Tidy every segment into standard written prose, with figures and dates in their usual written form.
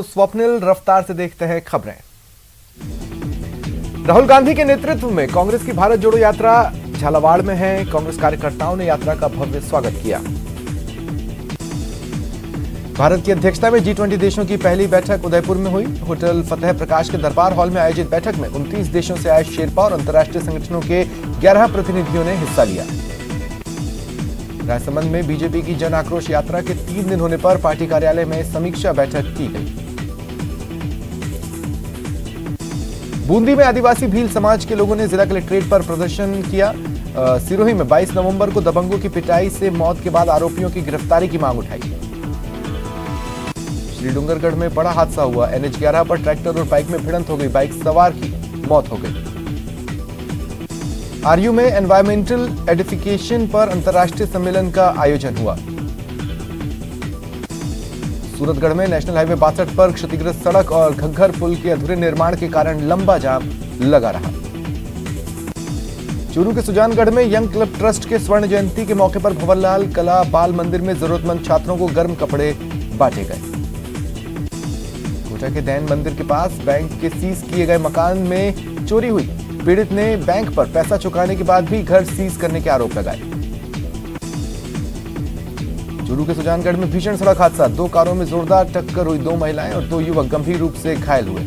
स्वप्निल रफ्तार से देखते हैं खबरें। राहुल गांधी के नेतृत्व में कांग्रेस की भारत जोड़ो यात्रा झालावाड़ में है। कांग्रेस कार्यकर्ताओं ने यात्रा का भव्य स्वागत किया। भारत की अध्यक्षता में G20 देशों की पहली बैठक उदयपुर में हुई। होटल फतेह प्रकाश के दरबार हॉल में आयोजित बैठक में 29 देशों से आए शेरपा और अंतर्राष्ट्रीय संगठनों के 11 प्रतिनिधियों ने हिस्सा लिया। राजसमंद में बीजेपी की जन आक्रोश यात्रा के 3 दिन होने पर पार्टी कार्यालय में समीक्षा बैठक की गई। बूंदी में आदिवासी भील समाज के लोगों ने जिला कलेक्ट्रेट पर प्रदर्शन किया। सिरोही में 22 नवंबर को दबंगों की पिटाई से मौत के बाद आरोपियों की गिरफ्तारी की मांग उठाई। श्री डूंगरगढ़ में बड़ा हादसा हुआ। NH11 पर ट्रैक्टर और बाइक में भिड़ंत हो गई। बाइक सवार की मौत हो गई। आरयू में एनवायरमेंटल एडिफिकेशन पर अंतर्राष्ट्रीय सम्मेलन का आयोजन हुआ। सूरतगढ़ में नेशनल हाईवे 62 पर क्षतिग्रस्त सड़क और घग्घर पुल के अधूरे निर्माण के कारण लंबा जाम लगा रहा। चूरू के सुजानगढ़ में यंग क्लब ट्रस्ट के स्वर्ण जयंती के मौके पर भंवरलाल कला बाल मंदिर में जरूरतमंद छात्रों को गर्म कपड़े बांटे गए। कोटा के दैन मंदिर के पास बैंक के सीज किए गए मकान में चोरी हुई। पीड़ित ने बैंक पर पैसा चुकाने के बाद भी घर सीज करने के आरोप लगाए। चूरू के सुजानगढ़ में भीषण सड़क हादसा। 2 कारों में जोरदार टक्कर हुई। 2 महिलाएं और 2 युवक गंभीर रूप से घायल हुए।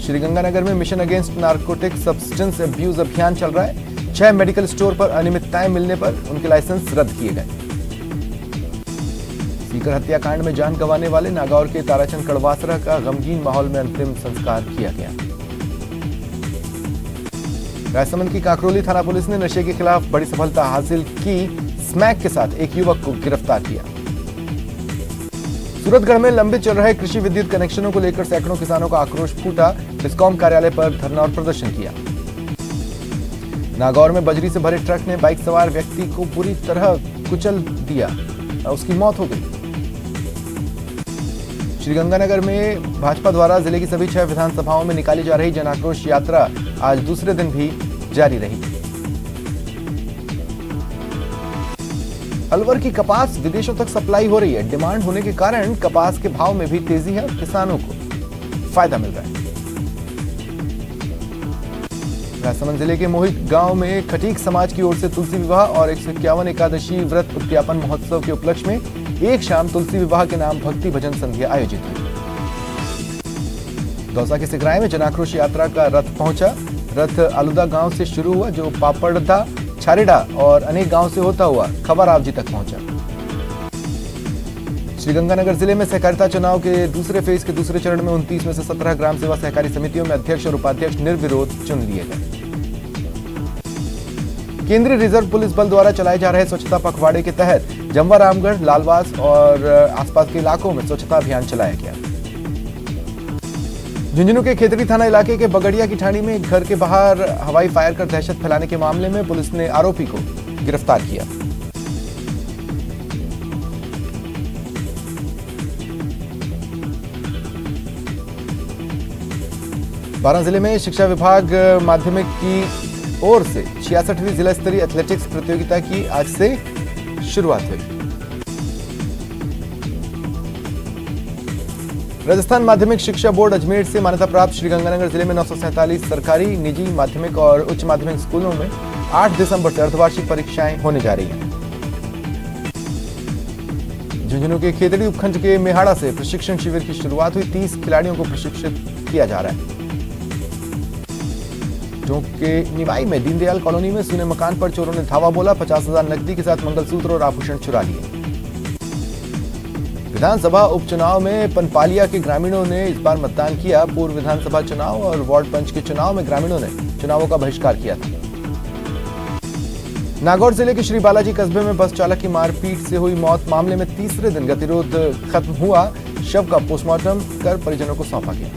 श्रीगंगानगर में mission against narcotic substance abuse अभियान चल रहा है। 6 मेडिकल स्टोर पर अनियमितताएं मिलने पर उनके लाइसेंस रद्द किए गए। सीकर हत्याकांड में जान गंवाने वाले नागौर के ताराचंद कड़वासरा का गमगीन माहौल में अंतिम संस्कार किया गया। राजसमंद की काकरोली थाना पुलिस ने नशे के खिलाफ बड़ी सफलता हासिल की। स्मैक के साथ एक युवक को गिरफ्तार किया। सूरतगढ़ में लंबित चल रहे कृषि विद्युत कनेक्शनों को लेकर सैकड़ों किसानों का आक्रोश फूटा। डिस्कॉम कार्यालय पर धरना और प्रदर्शन किया। नागौर में बजरी से भरे ट्रक ने बाइक सवार व्यक्ति को बुरी तरह कुचल दिया। उसकी मौत हो गई। श्रीगंगानगर में भाजपा द्वारा जिले की सभी 6 विधानसभाओं में निकाली जा रही जन आक्रोश यात्रा आज दूसरे दिन भी जारी रही। अलवर की कपास विदेशों तक सप्लाई हो रही है। डिमांड होने के कारण कपास के भाव में भी तेजी है और किसानों को फायदा मिल रहा है। राजसमंद जिले के मोहित गांव में खटीक समाज की ओर से तुलसी विवाह और 151 एकादशी व्रत उद्यापन महोत्सव के उपलक्ष्य में एक शाम तुलसी विवाह के नाम भक्ति भजन संध्या आयोजित हुई। दौसा के सिगराय में जनाक्रोश यात्रा का रथ पहुंचा। रथ आलुदा गांव से शुरू हुआ जो पापड़दा, छारेडा और अनेक गांव से होता हुआ खबराव जी तक पहुंचा। श्रीगंगानगर जिले में सहकारिता चुनाव के दूसरे फेज के दूसरे चरण में 29 में से 17 ग्राम सेवा सहकारी समितियों में अध्यक्ष और उपाध्यक्ष निर्विरोध चुन लिए गए। केंद्रीय रिजर्व पुलिस बल द्वारा चलाए जा रहे स्वच्छता पखवाड़े के तहत जमवा रामगढ़, लालवास और आसपास के इलाकों में स्वच्छता अभियान चलाया गया। झुंझुनू के खेतड़ी थाना इलाके के बगड़िया की ठाणी में एक घर के बाहर हवाई फायर कर दहशत फैलाने के मामले में पुलिस ने आरोपी को गिरफ्तार किया। बारां जिले में शिक्षा विभाग माध्यमिक की ओर से 66वीं जिला स्तरीय एथलेटिक्स प्रतियोगिता की आज से शुरुआत हुई। राजस्थान माध्यमिक शिक्षा बोर्ड अजमेर से मान्यता प्राप्त श्रीगंगानगर जिले में 947 सरकारी, निजी, माध्यमिक और उच्च माध्यमिक स्कूलों में 8 दिसंबर से अर्धवार्षिक परीक्षाएं होने जा रही हैं। झुंझुनू के खेतड़ी उपखंड के मेहाड़ा से प्रशिक्षण शिविर की शुरुआत हुई। 30 खिलाड़ियों को प्रशिक्षित किया जा रहा है। टोंक के निवाई में दीनदयाल कॉलोनी में सूने मकान पर चोरों ने धावा बोला। 50,000 नकदी के साथ मंगलसूत्र और आभूषण चुरा लिए। विधानसभा उपचुनाव में पनपालिया के ग्रामीणों ने इस बार मतदान किया। पूर्व विधानसभा चुनाव और वार्ड पंच के चुनाव में ग्रामीणों ने चुनावों का बहिष्कार किया था। नागौर जिले के श्री बालाजी कस्बे में बस चालक की मारपीट से हुई मौत मामले में तीसरे दिन गतिरोध खत्म हुआ। शव का पोस्टमार्टम कर परिजनों को सौंपा गया।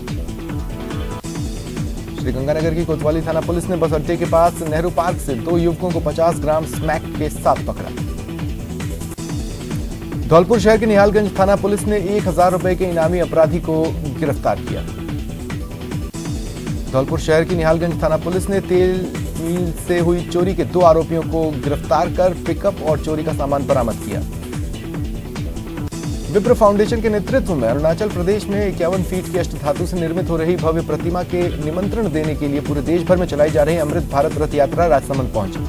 श्रीगंगानगर की कोतवाली थाना पुलिस ने बस अड्डे के पास नेहरू पार्क से 2 युवकों को 50 ग्राम स्मैक के साथ पकड़ा। धौलपुर शहर के निहालगंज थाना पुलिस ने 1000 रुपए के इनामी अपराधी को गिरफ्तार किया। धौलपुर शहर की निहालगंज थाना पुलिस ने तेल मिल से हुई चोरी के 2 आरोपियों को गिरफ्तार कर पिकअप और चोरी का सामान बरामद किया। विप्र फाउंडेशन के नेतृत्व में अरुणाचल प्रदेश में 51 फीट की अष्टधातु से निर्मित हो रही भव्य प्रतिमा के निमंत्रण देने के लिए पूरे देश भर में चलाई जा रही अमृत भारत रथ यात्रा राजसमंद पहुंची।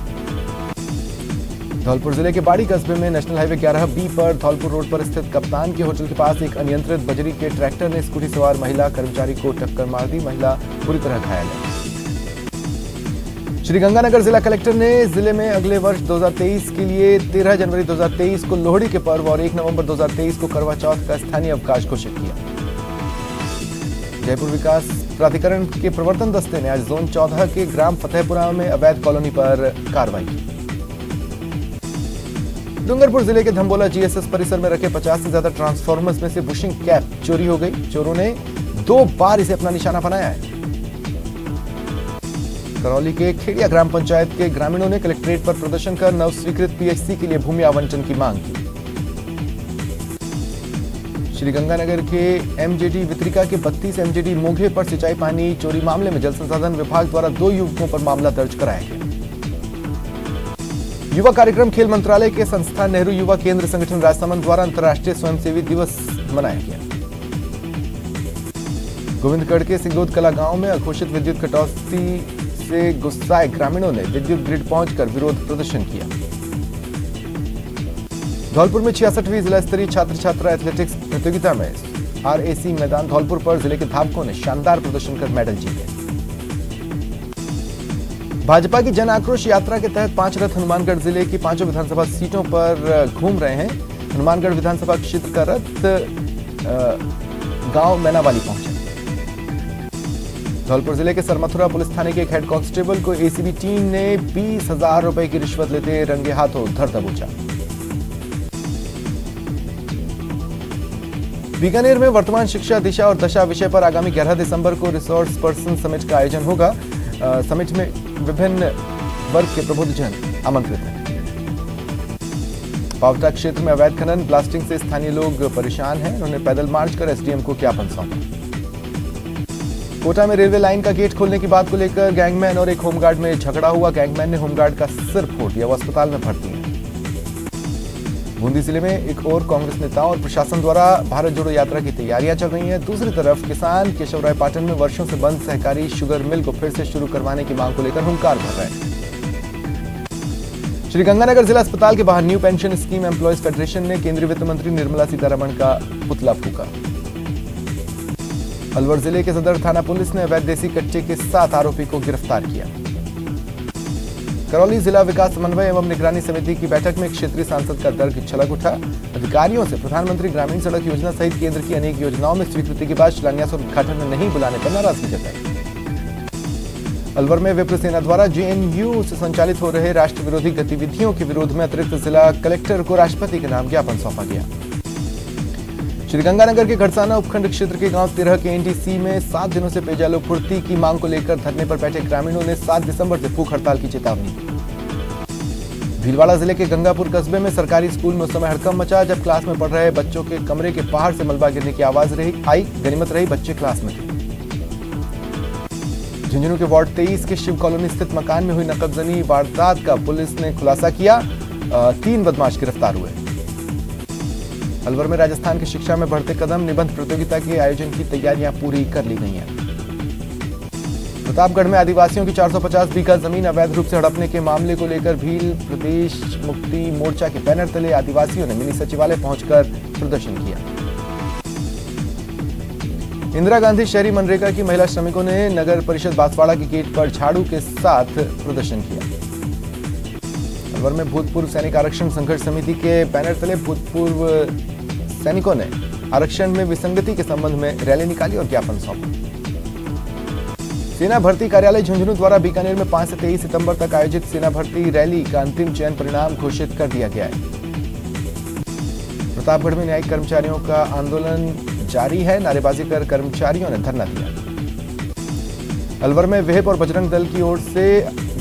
धौलपुर जिले के बाड़ी कस्बे में नेशनल हाईवे 11B पर धौलपुर रोड पर स्थित कप्तान के होटल के पास एक अनियंत्रित बजरी के ट्रैक्टर ने स्कूटी सवार महिला कर्मचारी को टक्कर मार दी। महिला बुरी तरह घायल है। श्रीगंगानगर जिला कलेक्टर ने जिले में अगले वर्ष 2023 के लिए 13 जनवरी 2023 को लोहड़ी के पर्व और 1 नवंबर 2023 को करवा चौथ का स्थानीय अवकाश घोषित किया। जयपुर विकास प्राधिकरण के प्रवर्तन दस्ते ने आज जोन 14 के ग्राम फतेहपुरा में अवैध कॉलोनी पर कार्रवाई की। डूंगरपुर जिले के धम्बोला जीएसएस परिसर में रखे 50 से ज्यादा ट्रांसफार्मर्स में से बुशिंग कैप चोरी हो गई। चोरों ने 2 बार इसे अपना निशाना बनाया है। करौली के खेड़िया ग्राम पंचायत के ग्रामीणों ने कलेक्ट्रेट पर प्रदर्शन कर नवस्वीकृत पीएचसी के लिए भूमि आवंटन की मांग की। श्रीगंगानगर के एमजेडी वितरिका के 32 एमजेडी मोघे पर सिंचाई पानी चोरी मामले में जल संसाधन विभाग द्वारा 2 युवकों पर मामला दर्ज कराया गया। युवा कार्यक्रम खेल मंत्रालय के संस्था नेहरू युवा केंद्र संगठन राजसमंद द्वारा अंतर्राष्ट्रीय स्वयंसेवी दिवस मनाया गया। गोविंदगढ़ के सिंगोद कला गांव में अघोषित विद्युत कटौती से गुस्साए ग्रामीणों ने विद्युत ग्रिड पहुंचकर विरोध प्रदर्शन किया। धौलपुर में 66वीं जिला स्तरीय छात्र छात्रा एथलेटिक्स प्रतियोगिता में आरएसी मैदान धौलपुर पर जिले के धावकों ने शानदार प्रदर्शन कर मेडल जीते। भाजपा की जन आक्रोश यात्रा के तहत 5 रथ हनुमानगढ़ जिले की 5 विधानसभा सीटों पर घूम रहे हैं। हनुमानगढ़ विधानसभा क्षेत्र का रथ गांव मैनावाली पहुंचे। धौलपुर जिले के सरमथुरा पुलिस थाने के एक हेड कांस्टेबल को एसीबी टीम ने 20,000 रुपए की रिश्वत लेते रंगे हाथों धर दबोचा। बीकानेर में वर्तमान शिक्षा दिशा और दशा विषय पर आगामी 11 दिसंबर को रिसोर्स पर्सन समिट का आयोजन होगा। समिट में विभिन्न वर्ग के प्रबुद्धजन आमंत्रित हैं। पावटा क्षेत्र में अवैध खनन ब्लास्टिंग से स्थानीय लोग परेशान हैं। उन्होंने पैदल मार्च कर एसडीएम को ज्ञापन सौंपा। कोटा में रेलवे लाइन का गेट खोलने की बात को लेकर गैंगमैन और एक होमगार्ड में झगड़ा हुआ। गैंगमैन ने होमगार्ड का सिर फोड़ दिया। वो अस्पताल में भर्ती है। बूंदी जिले में एक और कांग्रेस नेताओं और प्रशासन द्वारा भारत जोड़ो यात्रा की तैयारियां चल रही हैं। दूसरी तरफ किसान केशवराय पाटन में वर्षों से बंद सहकारी शुगर मिल को फिर से शुरू करवाने की मांग को लेकर हुंकार भर रहे हैं। श्रीगंगानगर जिला अस्पताल के बाहर new pension scheme employees federation ने केंद्रीय वित्त मंत्री निर्मला सीतारमण का पुतला फूका। अलवर जिले के सदर थाना पुलिस ने अवैध देसी कट्टे के 7 आरोपी को गिरफ्तार किया। करौली जिला विकास समन्वय एवं निगरानी समिति की बैठक में क्षेत्रीय सांसद का दर्द छलक उठा। अधिकारियों से प्रधानमंत्री ग्रामीण सड़क योजना सहित केंद्र की अनेक योजनाओं में स्वीकृति के बाद शिलान्यास और उद्घाटन में नहीं बुलाने पर नाराजगी जताई। अलवर में विप्र सेना द्वारा जेएनयू से संचालित हो रहे राष्ट्र विरोधी गतिविधियों के विरोध में अतिरिक्त जिला कलेक्टर को राष्ट्रपति के नाम ज्ञापन सौंपा गया। श्रीगंगानगर के घड़साना उपखंड क्षेत्र के गांव 13 के एनटीसी में 7 दिनों से पेयजलापूर्ति की मांग को लेकर धरने पर बैठे ग्रामीणों ने 7 दिसंबर से भूख हड़ताल की चेतावनी दी। भीलवाड़ा जिले के गंगापुर कस्बे में सरकारी स्कूल में उस समय हड़कंप मचा जब क्लास में पढ़ रहे बच्चों के कमरे के बाहर से मलबा गिरने की आवाज आई। गनीमत रही बच्चे क्लास में थे। झुंझुनू के वार्ड 23 के शिव कॉलोनी स्थित मकान में हुई नकबजनी वारदात का पुलिस ने खुलासा किया। 3 बदमाश गिरफ्तार हुए। अलवर में राजस्थान की शिक्षा में बढ़ते कदम निबंध प्रतियोगिता के आयोजन की तैयारियां पूरी कर ली गई हैं। प्रतापगढ़ में आदिवासियों की 450 बीघा जमीन अवैध रूप से हड़पने के मामले को लेकर भील प्रदेश मुक्ति मोर्चा के बैनर तले आदिवासियों ने मिनी सचिवालय पहुंचकर प्रदर्शन किया। इंदिरा गांधी शहरी मनरेगा की महिला श्रमिकों ने नगर परिषद बांसवाड़ा के गेट पर झाड़ू के साथ प्रदर्शन किया। अलवर में भूतपूर्व सैनिक आरक्षण संघर्ष समिति के बैनर तले भूतपूर्व सैनिकों ने आरक्षण में विसंगति के संबंध में रैली निकाली और ज्ञापन सौंपा। सेना भर्ती कार्यालय झुंझुनू द्वारा बीकानेर में 5 से 23 सितंबर तक आयोजित सेना भर्ती रैली का अंतिम चयन परिणाम घोषित कर दिया गया है। प्रतापगढ़ में न्यायिक कर्मचारियों का आंदोलन जारी है। नारेबाजी कर कर्मचारियों ने धरना दिया। अलवर में विहिप और बजरंग दल की ओर से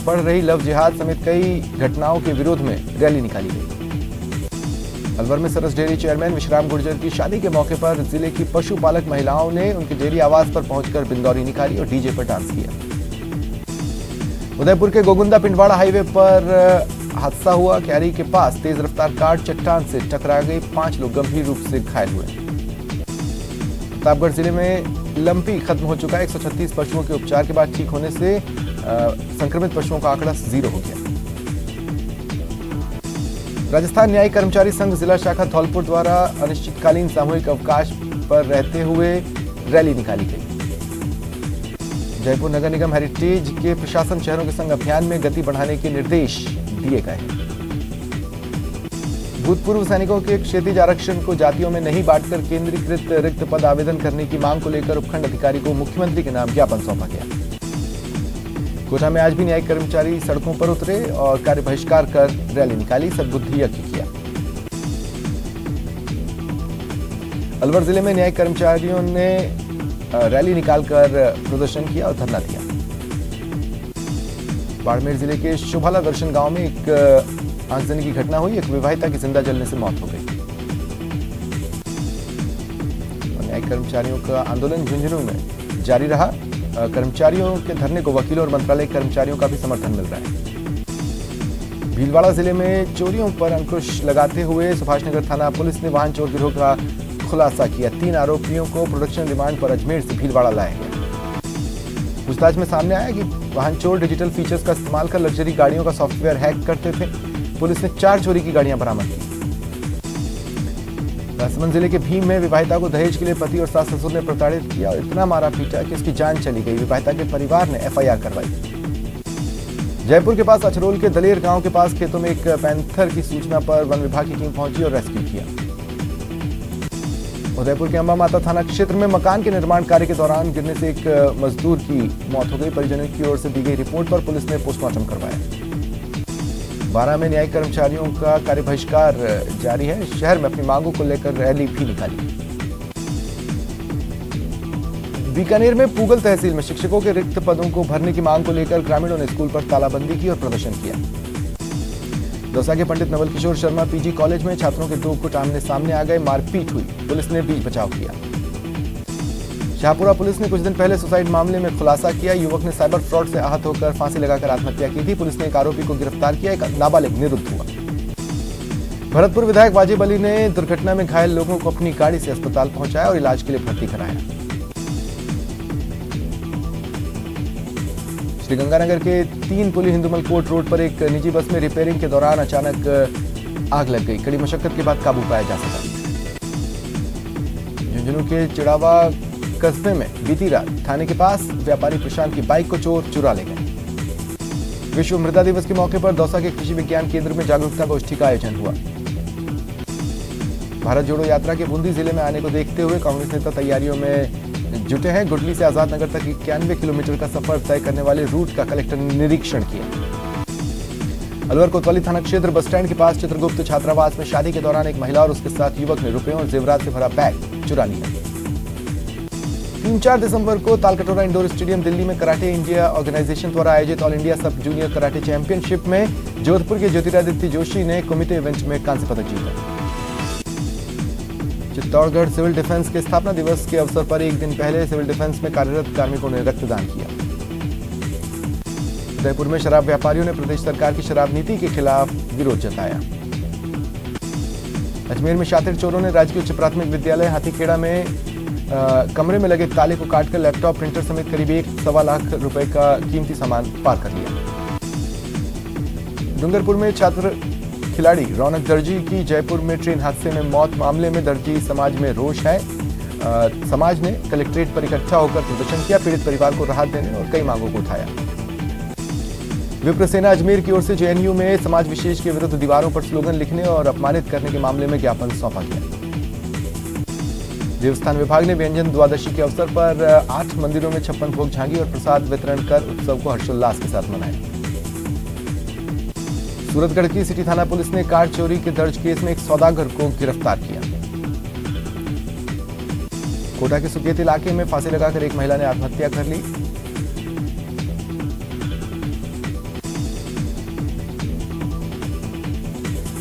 बढ़ रही लव जिहाद समेत कई घटनाओं के विरोध में रैली निकाली गई। अलवर में सरस डेयरी चेयरमैन विश्राम गुर्जर की शादी के मौके पर जिले की पशुपालक महिलाओं ने उनके डेयरी आवास पर पहुंचकर बिंदौरी निकाली और डीजे पर डांस किया। उदयपुर के गोगुंदा पिंडवाड़ा हाईवे पर हादसा हुआ। क्यारी के पास तेज रफ्तार कार चट्टान से टकरा गई। 5 लोग गंभीर रूप से घायल हुए। प्रतापगढ़ जिले में लंपी खत्म हो चुका है। 136 पशुओं के उपचार के बाद ठीक होने से संक्रमित पशुओं का आंकड़ा 0 हो गया। राजस्थान न्यायिक कर्मचारी संघ जिला शाखा धौलपुर द्वारा अनिश्चितकालीन सामूहिक अवकाश पर रहते हुए रैली निकाली गई। जयपुर नगर निगम हेरिटेज के प्रशासन शहरों के संग अभियान में गति बढ़ाने के निर्देश दिए गए हैं। भूतपूर्व सैनिकों के क्षेत्रीय आरक्षण को जातियों में नहीं बांटकर केंद्रीकृत रिक्त पद आवेदन करने की मांग को लेकर उपखंड अधिकारी को मुख्यमंत्री के नाम ज्ञापन सौंपा गया। कोटा में आज भी न्यायिक कर्मचारी सड़कों पर उतरे और कार्य बहिष्कार कर रैली निकाली, सद्बुद्धि यज्ञ किया। अलवर जिले में न्यायिक कर्मचारियों ने रैली निकालकर प्रदर्शन किया और धरना दिया। बाड़मेर जिले के शोभाला दर्शन गांव में एक आगजनी की घटना हुई। एक विवाहिता की जिंदा जलने से मौत हो गई। न्यायिक कर्मचारियों का आंदोलन झुंझुनू में जारी रहा। कर्मचारियों के धरने को वकीलों और मंत्रालय कर्मचारियों का भी समर्थन मिल रहा है। भीलवाड़ा जिले में चोरियों पर अंकुश लगाते हुए सुभाषनगर थाना पुलिस ने वाहन चोर गिरोह का खुलासा किया। 3 आरोपियों को प्रोडक्शन रिमांड पर अजमेर से भीलवाड़ा लाया गया। पूछताछ में सामने आया कि वाहन चोर डिजिटल फीचर्स का इस्तेमाल कर लग्जरी गाड़ियों का सॉफ्टवेयर हैक करते थे। पुलिस ने 4 चोरी की गाड़ियां बरामद की। राजसमंद जिले के भीम में विवाहिता को दहेज के लिए पति और सास ससुर ने प्रताड़ित किया और इतना मारा पीटा कि उसकी जान चली गई। विवाहिता के परिवार ने FIR करवाई। जयपुर के पास अचरोल के दलेर गांव के पास खेतों में एक पैंथर की सूचना पर वन विभाग की टीम पहुंची और रेस्क्यू किया। उदयपुर के अंबा माता थाना क्षेत्र में मकान के निर्माण कार्य के दौरान गिरने से एक मजदूर की मौत हो गई। परिजनों की ओर से दी गई रिपोर्ट पर पुलिस ने पोस्टमार्टम करवाया। 12 में न्यायिक कर्मचारियों का कार्य बहिष्कार जारी है। शहर में अपनी मांगों को लेकर रैली भी निकाली। बीकानेर में पूगल तहसील में शिक्षकों के रिक्त पदों को भरने की मांग को लेकर ग्रामीणों ने स्कूल पर तालाबंदी की और प्रदर्शन किया। दौसा के पंडित नवल किशोर शर्मा PG कॉलेज में छात्रों के 2 गुट आमने सामने आ गए। मारपीट हुई। पुलिस ने बीच बचाव किया। शाहपुरा पुलिस ने कुछ दिन पहले सुसाइड मामले में खुलासा किया। युवक ने साइबर फ्रॉड से आहत होकर फांसी लगाकर आत्महत्या की थी। पुलिस ने एक आरोपी को गिरफ्तार किया। एक नाबालिग निरुद्ध हुआ। भरतपुर विधायक वाजिब अली ने दुर्घटना में घायल लोगों को अपनी गाड़ी से अस्पताल पहुंचाया और इलाज के लिए भर्ती कराया। श्रीगंगानगर के 3 पुली हिंदुमल कोट रोड पर एक निजी बस में रिपेयरिंग के दौरान अचानक आग लग गई। कड़ी मशक्कत के बाद काबू पाया जा सका। झुंझुनू के चिड़ावा कस्बे में बीती रात थाने के पास व्यापारी प्रशांत की बाइक को चोर चुरा ले गए। विश्व मृदा दिवस के मौके पर दौसा के कृषि विज्ञान केंद्र में जागरूकता गोष्ठी का आयोजन हुआ। भारत जोड़ो यात्रा के बूंदी जिले में आने को देखते हुए कांग्रेस नेता तैयारियों में जुटे हैं। गुडली से आजाद नगर तक 91 किलोमीटर का सफर तय करने वाले रूट का कलेक्टर ने निरीक्षण किया। अलवर कोतवाली थाना क्षेत्र बस स्टैंड के पास चित्रगुप्त छात्रावास में शादी के दौरान एक महिला और उसके साथ युवक ने रुपयों और जेवरात से भरा बैग चुरा लिया। 3-4 दिसंबर को तालकटोरा इंडोर स्टेडियम दिल्ली में कराटे इंडिया ऑर्गेनाइजेशन द्वारा आयोजित ऑल इंडिया सब जूनियर कराटे चैंपियनशिप में जोधपुर के ज्योतिरादित्य जोशी ने कुमिते इवेंट में कांस्य पदक जीता। चित्तौड़गढ़ सिविल डिफेंस के स्थापना दिवस के अवसर पर एक दिन पहले सिविल डिफेंस में कार्यरत कार्मिकों ने रक्तदान किया। उदयपुर में शराब व्यापारियों ने प्रदेश सरकार की शराब नीति के खिलाफ विरोध जताया। अजमेर में शातिर चोरों ने राजकीय उच्च प्राथमिक विद्यालय हाथीखेड़ा में कमरे में लगे ताले को काटकर लैपटॉप, प्रिंटर समेत करीब 1.25 लाख रुपए का कीमती सामान पार कर लिया। डूंगरपुर में छात्र खिलाड़ी रौनक दर्जी की जयपुर में ट्रेन हादसे में मौत मामले में दर्जी समाज में रोष है। समाज ने कलेक्ट्रेट पर इकट्ठा होकर प्रदर्शन किया। पीड़ित परिवार को राहत देने और कई मांगों को उठाया। विप्र सेना अजमेर की ओर से JNU में समाज विशेष के विरुद्ध दीवारों पर स्लोगन लिखने और अपमानित करने के मामले में ज्ञापन सौंपा गया। देवस्थान विभाग ने व्यंजन द्वादशी के अवसर पर 8 मंदिरों में 56 भोग झांकी और प्रसाद वितरण कर उत्सव को हर्षोल्लास के साथ मनाया। सूरतगढ़ की सिटी थाना पुलिस ने कार चोरी के दर्ज केस में एक सौदागर को गिरफ्तार किया। कोटा के सुकेत इलाके में फांसी लगाकर एक महिला ने आत्महत्या कर ली।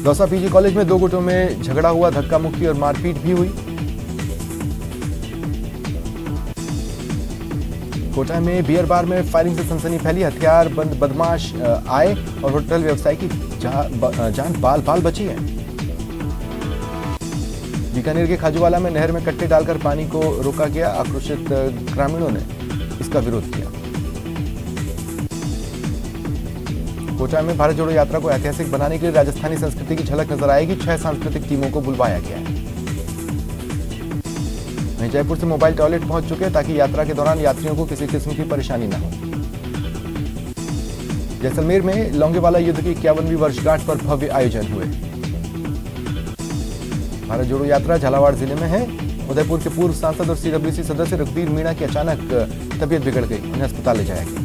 दौसा PG कॉलेज में 2 गुटों में झगड़ा हुआ। धक्का मुक्की और मारपीट भी हुई। कोटा में बियर बार में फायरिंग से सनसनी फैली। हथियार बंद बदमाश आए और होटल व्यवसायी की जान बाल बाल बची है। बीकानेर के खाजूवाला में नहर में कट्टे डालकर पानी को रोका गया। आक्रोशित ग्रामीणों ने इसका विरोध किया। कोटा में भारत जोड़ो यात्रा को ऐतिहासिक बनाने के लिए राजस्थानी संस्कृति की झलक नजर आएगी। 6 सांस्कृतिक टीमों को बुलवाया गया है। वहीं जयपुर से मोबाइल टॉयलेट पहुंच चुके हैं ताकि यात्रा के दौरान यात्रियों को किसी किस्म की परेशानी न हो। जैसलमेर में लोंगेवाला युद्ध की 51वीं वर्षगांठ पर भव्य आयोजन हुए। भारत जोड़ो यात्रा झालावाड़ जिले में है। उदयपुर के पूर्व सांसद और सीडब्ल्यूसी सदस्य रघुवीर मीणा की अचानक तबीयत बिगड़ गई, उन्हें अस्पताल ले जाया गया।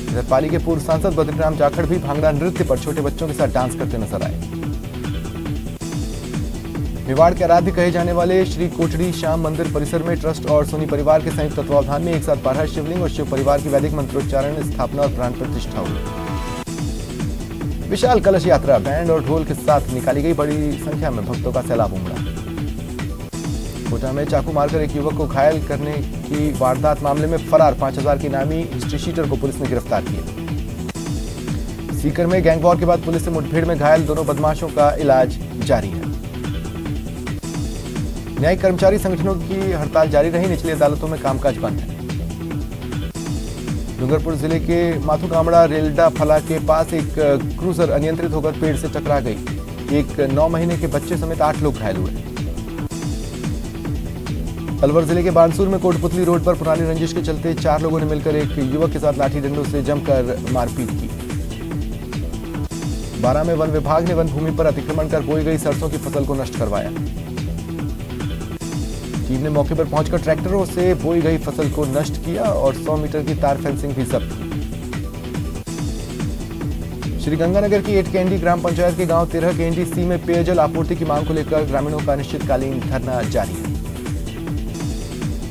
इधर पाली के पूर्व सांसद बद्रीराम जाखड़ भी भांगड़ा नृत्य पर छोटे बच्चों के साथ डांस करते नजर आए। मेवाड़ के आराध्य कहे जाने वाले श्री कोटड़ी श्याम मंदिर परिसर में ट्रस्ट और सोनी परिवार के संयुक्त तत्वावधान में एक साथ 12 शिवलिंग और शिव परिवार की वैदिक मंत्रोच्चारण, स्थापना और प्राण प्रतिष्ठा हुई। विशाल कलश यात्रा बैंड और ढोल के साथ निकाली गई। बड़ी संख्या में भक्तों का सैलाब उमड़ा। कोटा में चाकू मारकर एक युवक को घायल करने की वारदात मामले में फरार 5000 के इनामी हिस्ट्री शीटर को पुलिस ने गिरफ्तार किया। सीकर में गैंगवॉर के बाद पुलिस से मुठभेड़ में घायल दोनों बदमाशों का इलाज जारी है। न्यायिक कर्मचारी संगठनों की हड़ताल जारी रही। निचली अदालतों में कामकाज बंद है। डूंगरपुर जिले के माथुकामड़ा रेलडा फला के पास एक क्रूजर अनियंत्रित होकर पेड़ से टकरा गई। एक 9 महीने के बच्चे समेत 8 लोग घायल हुए। अलवर जिले के बानसूर में कोटपुतली रोड पर पुरानी रंजिश के चलते 4 लोगों ने मिलकर एक युवक के साथ लाठी डंडों से जमकर मारपीट की। बारां में वन विभाग ने वन भूमि पर अतिक्रमण कर बोई गई सरसों की फसल को नष्ट करवाया। टीम ने मौके पर पहुंचकर ट्रैक्टरों से बोई गई फसल को नष्ट किया और 100 मीटर की तार फेंसिंग भी जब्त की। श्रीगंगानगर की 8 कैंडी ग्राम पंचायत के गांव 13 कैंडी सी में पेयजल आपूर्ति की मांग को लेकर ग्रामीणों का अनिश्चितकालीन धरना जारी है।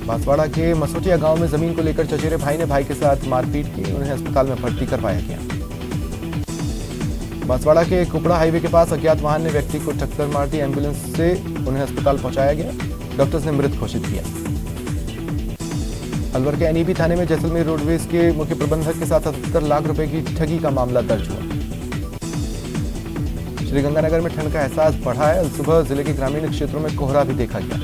बांसवाड़ा के मसोटिया गांव में जमीन को लेकर चचेरे भाई ने भाई के साथ मारपीट की, उन्हें अस्पताल में भर्ती करवाया गया। बांसवाड़ा के कुपड़ा हाईवे के पास अज्ञात वाहन ने व्यक्ति को टक्कर मार दी। एम्बुलेंस से उन्हें अस्पताल पहुंचाया गया। डॉक्टर्स ने मृत घोषित किया। अलवर के एनईपी थाने में जैसलमेर रोडवेज के मुख्य प्रबंधक के साथ 77 लाख रुपए की ठगी का मामला दर्ज हुआ। श्रीगंगानगर में ठंड का एहसास बढ़ा है। सुबह जिले के ग्रामीण क्षेत्रों में कोहरा भी देखा गया।